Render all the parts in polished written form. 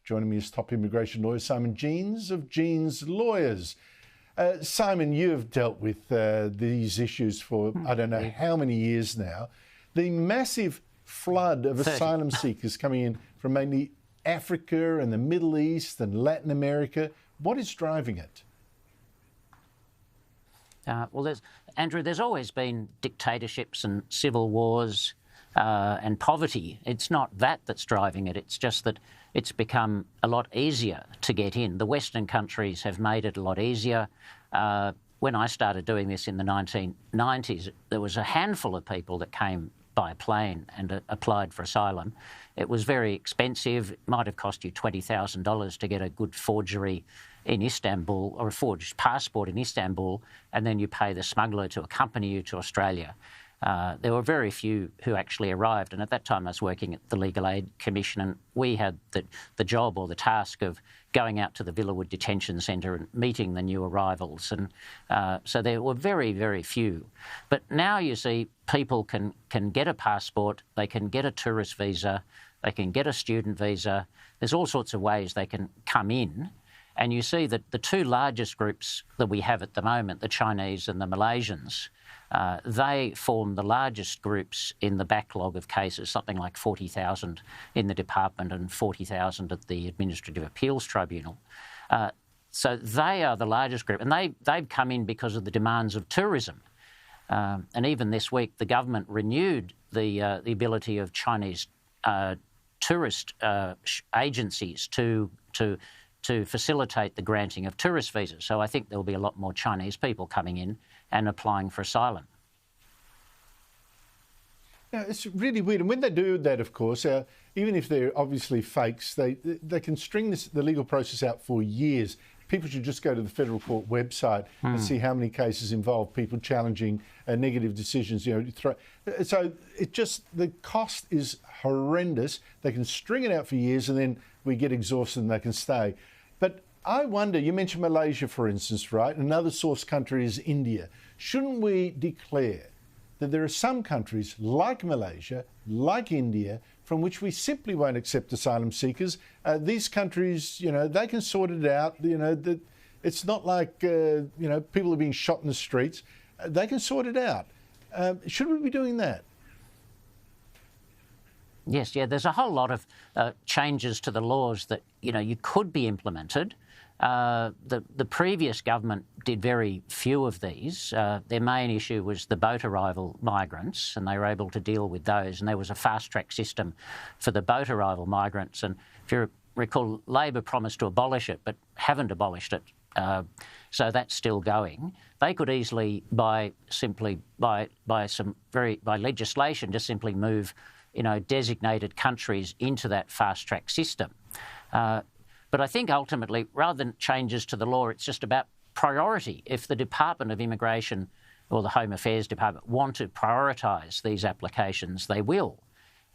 Joining me is top immigration lawyer Simon Jeans of Jeans Lawyers. Simon, you have dealt with these issues for I don't know how many years now. The massive flood of 30. asylum seekers coming in from mainly Africa and the Middle East and Latin America. What is driving it? Well, Andrew, there's always been dictatorships and civil wars and poverty. It's not that that's driving it. It's just that it's become a lot easier to get in. The Western countries have made it a lot easier. When I started doing this in the 1990s, there was a handful of people that came by plane and applied for asylum. It was very expensive. It might have cost you $20,000 to get a good forgery in Istanbul or a forged passport in Istanbul, and then you pay the smuggler to accompany you to Australia. There were very few who actually arrived, and at that time I was working at the Legal Aid Commission, and we had the job or the task of going out to the Villawood Detention Centre and meeting the new arrivals, and so there were very, very few. But now you see people can get a passport, they can get a tourist visa, they can get a student visa. There's all sorts of ways they can come in, and you see that the two largest groups that we have at the moment, the Chinese and the Malaysians, they form the largest groups in the backlog of cases, something like 40,000 in the department and 40,000 at the Administrative Appeals Tribunal. So they are the largest group, and they've come in because of the demands of tourism. And even this week, the government renewed the ability of Chinese tourist agencies to facilitate the granting of tourist visas. So I think there'll be a lot more Chinese people coming in and applying for asylum. Yeah, it's really weird. And when they do that, of course, even if they're obviously fakes, they can string the legal process out for years. People should just go to the federal court website and see how many cases involve people challenging negative decisions. So the cost is horrendous. They can string it out for years, and then we get exhausted and they can stay. But I wonder, you mentioned Malaysia, for instance, right? Another source country is India. Shouldn't we declare that there are some countries like Malaysia, like India, from which we simply won't accept asylum seekers? These countries, they can sort it out. It's not like, people are being shot in the streets. They can sort it out. Should we be doing that? Yes, there's a whole lot of changes to the laws that, you could be implemented. The previous government did very few of these. Their main issue was the boat arrival migrants, and they were able to deal with those. And there was a fast-track system for the boat arrival migrants. And if you recall, Labor promised to abolish it, but haven't abolished it. So that's still going. They could easily, by legislation, just simply move, designated countries into that fast-track system. But I think ultimately, rather than changes to the law, it's just about priority. If the Department of Immigration or the Home Affairs Department want to prioritise these applications, they will.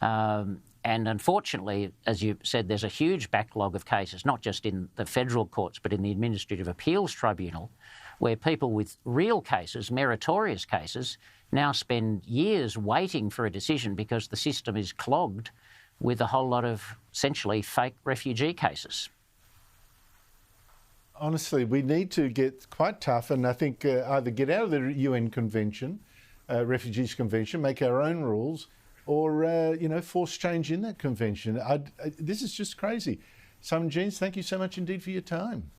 And unfortunately, as you said, there's a huge backlog of cases, not just in the federal courts, but in the Administrative Appeals Tribunal, where people with real cases, meritorious cases, now spend years waiting for a decision because the system is clogged with a whole lot of essentially fake refugee cases. Honestly, we need to get quite tough and I think either get out of the UN Convention, Refugees Convention, make our own rules, or, force change in that convention. This is just crazy. Simon Jeans, thank you so much indeed for your time.